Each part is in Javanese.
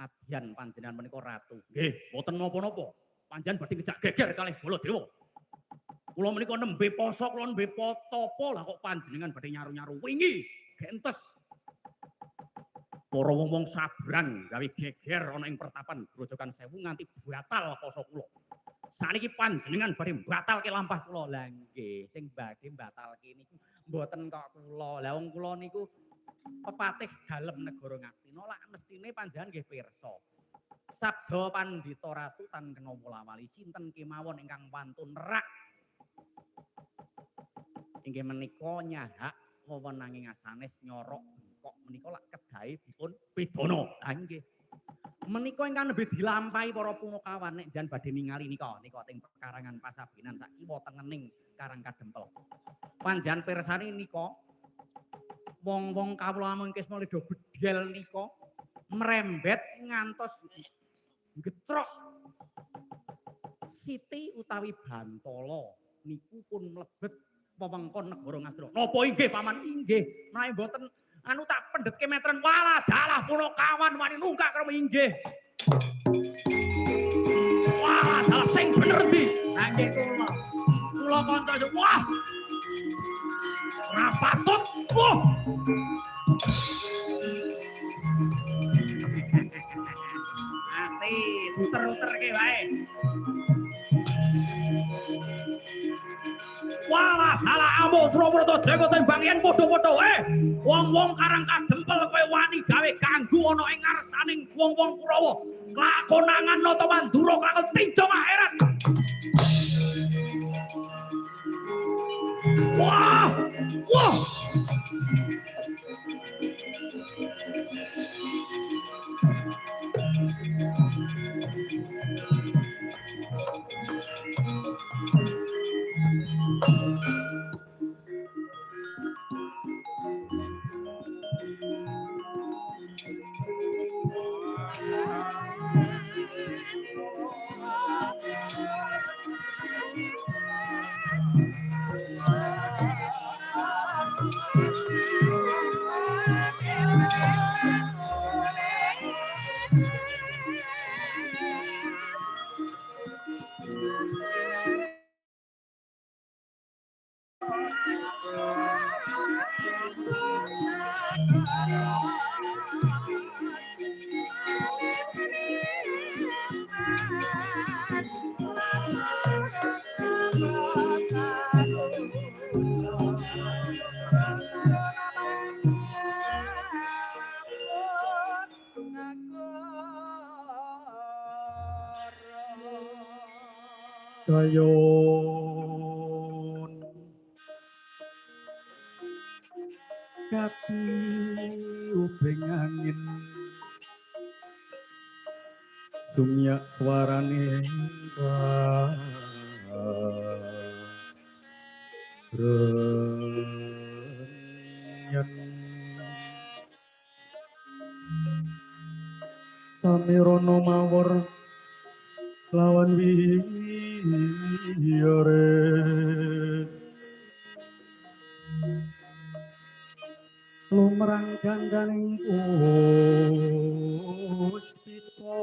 Adyan panjenengan menika ratu. Nggih, mboten napa-napa. Panjenengan badhe ngejak geger kalih Baladewa. Kula menika nembe poso, kula nembe tapa lah kok panjenengan badhe nyaru-nyaru wingi gentes. Para wong-wong sabrang gawe geger ana ing pertapan Grojogan Sewu nganti batal poso kula. Saniki panjenengan badhe batalke lampah kula. Lah nggih, sing badhe batalke niku mboten kok kula. Lah wong kula niku pepatih dalem negara Ngastina lak mestine panjenengan nggih pirsa. Sabda Pandhita Ratu tan kena wolawali sinten kemawon ingkang wantun rak. Inggih menika nyahak wewenanging sanes nyorok kok menika lak kedahe dipun pidana. Lah nggih. Menika ingkang nembe dilampahi para punakawan nek jan badhe ningali nika teng pekarangan Pasabenan sak kiwa tengening Karang Kadempel. Panjenengan pirsani nika wong-wong kawula mengkis mulih do bedhel nika merembet ngantos getrok Siti utawi Bantala niku pun mlebet wewengkon negara Ngastina. Napa inggih paman? Inggih. Menawi mboten anu tak pendhetke metren walah dalah punakawan wani nungkak karo inggih. Walah dalah sing bener ndi? Lah nggih kula. Kula kanca wah. Ora patut. Wah. Ati muter-muterke wae. Walah dalah amuk Surawarta Jaga tembangian padha-padha wong-wong Karang Kadempel kowe wani gawe ganggu ana ing ngarsaning wong-wong Kurawa lakonangan nata Mandura kakel tinjong akhirat. Wah wah Kayon kati uping angin sumyak swarane renyen samirana mawar lawan wiyores lumrang gandaning puspita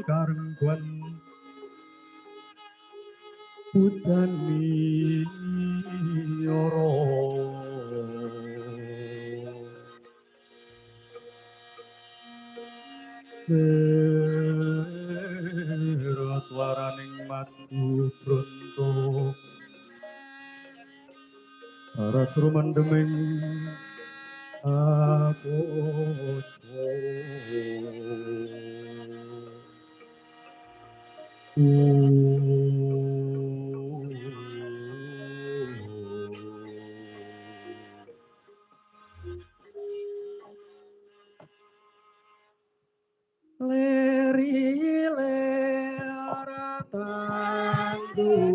karengguan putani ora swaraning madu bronto aras rumandeming aposwo leri lara tandure